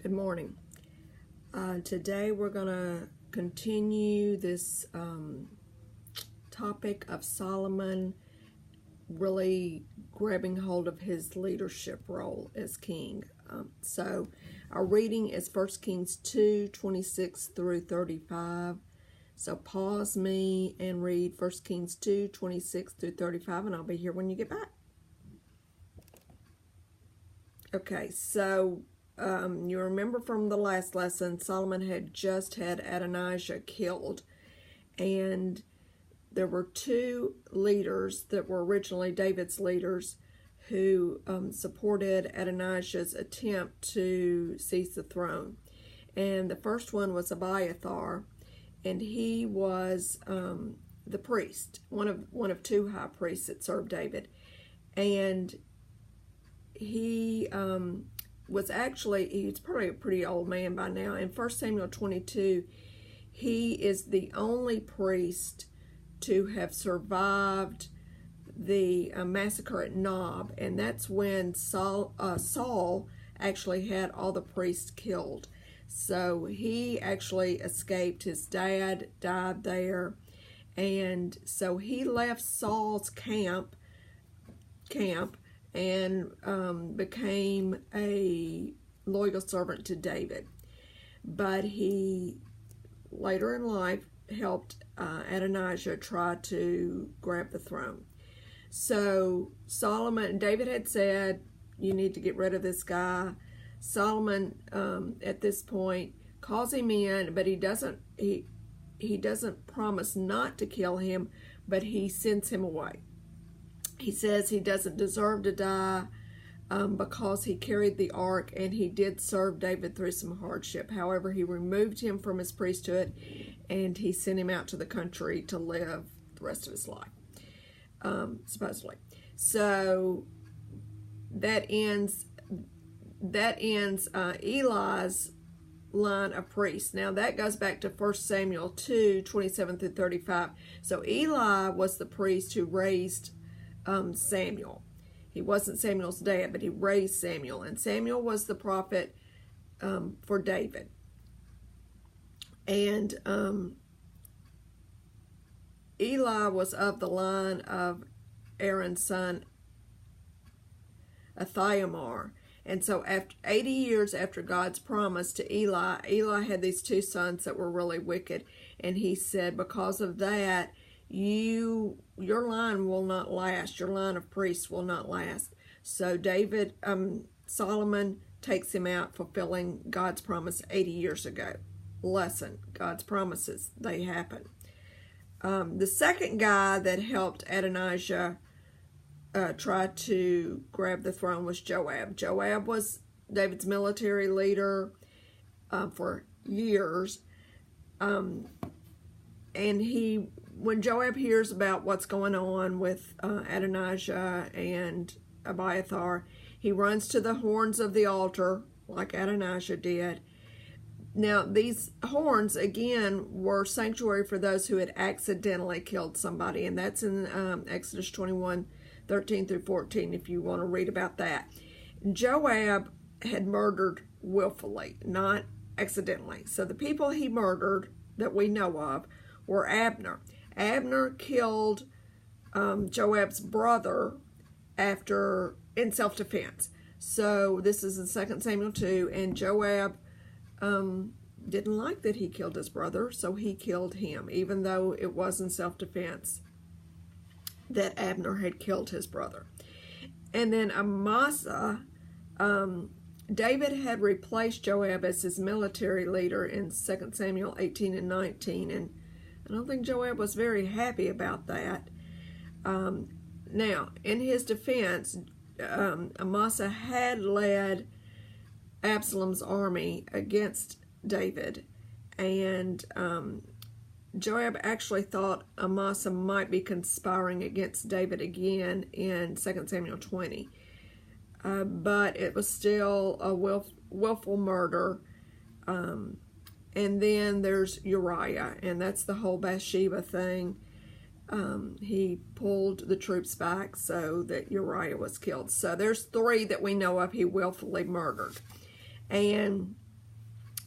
Good morning. Today we're going to continue this topic of Solomon really grabbing hold of his leadership role as king. So our reading is 1 Kings 2:26 through 35. So pause me and read 1 Kings 2:26 through 35, and I'll be here when you get back. Okay, so you remember from the last lesson, Solomon had just had Adonijah killed, and there were two leaders that were originally David's leaders who supported Adonijah's attempt to seize the throne. And the first one was Abiathar, and he was the priest, one of two high priests that served David, and he he's probably a pretty old man by now. In 1 Samuel 22, he is the only priest to have survived the massacre at Nob, and that's when Saul actually had all the priests killed. So he actually escaped. His dad died there, and so he left Saul's camp and became a loyal servant to David. But he, later in life, helped Adonijah try to grab the throne. So David had said, you need to get rid of this guy. Solomon, at this point, calls him in, but he doesn't promise not to kill him, but he sends him away. He says he doesn't deserve to die because he carried the ark and he did serve David through some hardship. However, he removed him from his priesthood and he sent him out to the country to live the rest of his life, supposedly. So that ends Eli's line of priests. Now that goes back to 1 Samuel 2:27 through 35. So Eli was the priest who raised Samuel. He wasn't Samuel's dad, but he raised Samuel, and Samuel was the prophet for David. And Eli was of the line of Aaron's son Ahiamar. And so after 80 years after God's promise to Eli, Eli had these two sons that were really wicked, and he said, because of that, your line will not last. Your line of priests will not last. So Solomon takes him out, fulfilling God's promise 80 years ago. Lesson: God's promises, they happen. The second guy that helped Adonijah try to grab the throne was Joab. Joab was David's military leader for years, and when Joab hears about what's going on with Adonijah and Abiathar, he runs to the horns of the altar like Adonijah did. Now, these horns, again, were sanctuary for those who had accidentally killed somebody, and that's in Exodus 21:13 through 14, if you want to read about that. Joab had murdered willfully, not accidentally. So the people he murdered that we know of were Abner. Abner killed Joab's brother in self-defense. So this is in 2 Samuel 2, and Joab didn't like that he killed his brother, so he killed him, even though it was in self-defense that Abner had killed his brother. And then Amasa, David had replaced Joab as his military leader in 2 Samuel 18 and 19, and I don't think Joab was very happy about that. Now, in his defense, Amasa had led Absalom's army against David, and Joab actually thought Amasa might be conspiring against David again in 2 Samuel 20. But it was still a willful murder. And then there's Uriah, and that's the whole Bathsheba thing. He pulled the troops back so that Uriah was killed. So there's three that we know of he willfully murdered. And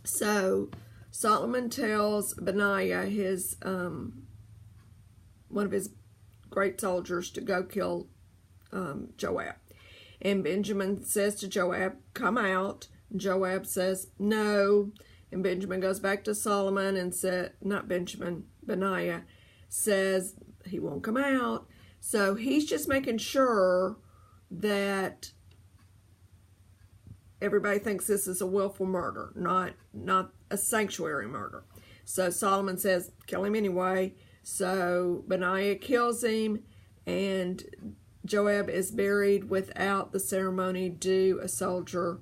So Solomon tells Benaiah, his one of his great soldiers, to go kill Joab. And Benjamin says to Joab, come out. Joab says, no. And Benjamin goes back to Solomon and said, not Benjamin, Benaiah says he won't come out. So he's just making sure that everybody thinks this is a willful murder, not a sanctuary murder. So Solomon says, kill him anyway. So Benaiah kills him, and Joab is buried without the ceremony due a soldier,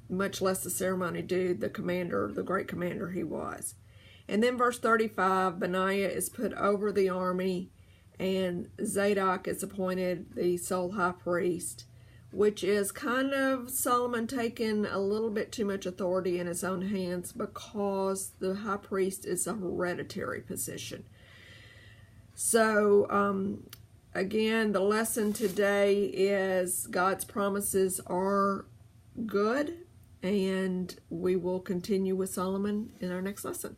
much less the ceremony due the commander, the great commander he was. And then verse 35, Benaiah is put over the army, and Zadok is appointed the sole high priest, which is kind of Solomon taking a little bit too much authority in his own hands, because the high priest is a hereditary position. So, again, the lesson today is God's promises are good, and we will continue with Solomon in our next lesson.